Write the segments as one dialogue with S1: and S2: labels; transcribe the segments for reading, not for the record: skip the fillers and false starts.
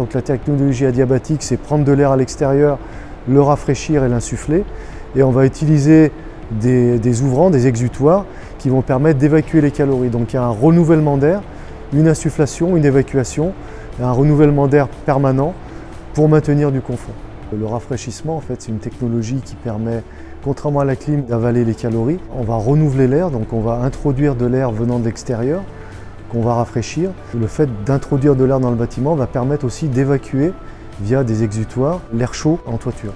S1: Donc la technologie adiabatique, c'est prendre de l'air à l'extérieur, le rafraîchir et l'insuffler. Et on va utiliser des ouvrants, des exutoires, qui vont permettre d'évacuer les calories. Donc il y a un renouvellement d'air, une insufflation, une évacuation, un renouvellement d'air permanent pour maintenir du confort. Le rafraîchissement, en fait, c'est une technologie qui permet, contrairement à la clim, d'avaler les calories. On va renouveler l'air, donc on va introduire de l'air venant de l'extérieur, qu'on va rafraîchir. Le fait d'introduire de l'air dans le bâtiment va permettre aussi d'évacuer, via des exutoires, l'air chaud en toiture.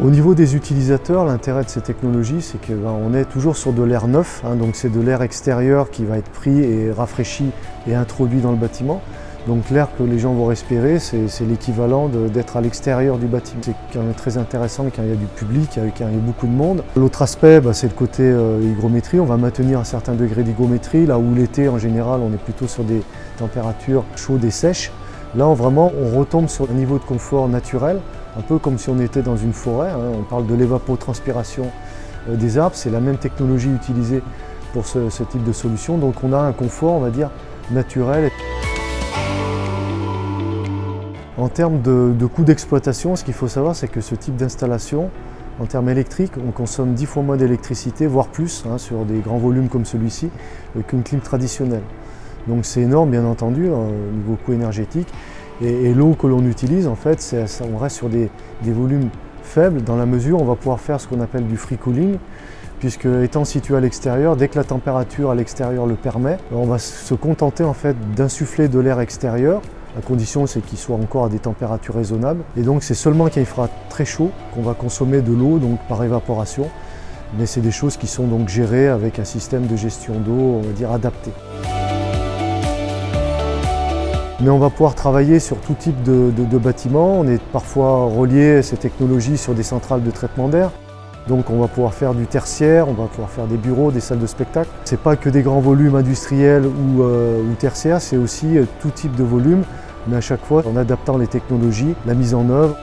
S1: Au niveau des utilisateurs, l'intérêt de ces technologies, c'est qu'on est toujours sur de l'air neuf, donc c'est de l'air extérieur qui va être pris et rafraîchi et introduit dans le bâtiment. Donc l'air que les gens vont respirer, c'est l'équivalent d'être à l'extérieur du bâtiment. C'est quand même très intéressant quand il y a du public, quand il y a beaucoup de monde. L'autre aspect, c'est le côté hygrométrie. On va maintenir un certain degré d'hygrométrie, là où l'été, en général, on est plutôt sur des températures chaudes et sèches. Là, on retombe sur un niveau de confort naturel, un peu comme si on était dans une forêt. On parle de l'évapotranspiration des arbres, c'est la même technologie utilisée pour ce type de solution. Donc on a un confort, on va dire, naturel. En termes de coût d'exploitation, ce qu'il faut savoir, c'est que ce type d'installation, en termes électriques, on consomme 10 fois moins d'électricité, voire plus, sur des grands volumes comme celui-ci, qu'une clim traditionnelle. Donc c'est énorme, bien entendu, au niveau coût énergétique. Et l'eau que l'on utilise, en fait, on reste sur des volumes faibles, dans la mesure où on va pouvoir faire ce qu'on appelle du free cooling, puisque étant situé à l'extérieur, dès que la température à l'extérieur le permet, on va se contenter en fait d'insuffler de l'air extérieur. La condition, c'est qu'il soit encore à des températures raisonnables. Et donc c'est seulement quand il fera très chaud qu'on va consommer de l'eau, donc par évaporation. Mais c'est des choses qui sont donc gérées avec un système de gestion d'eau, on va dire, adapté. Mais on va pouvoir travailler sur tout type de bâtiments. On est parfois relié à ces technologies sur des centrales de traitement d'air. Donc on va pouvoir faire du tertiaire, on va pouvoir faire des bureaux, des salles de spectacle. Ce n'est pas que des grands volumes industriels ou tertiaires, c'est aussi tout type de volume, mais à chaque fois en adaptant les technologies, la mise en œuvre.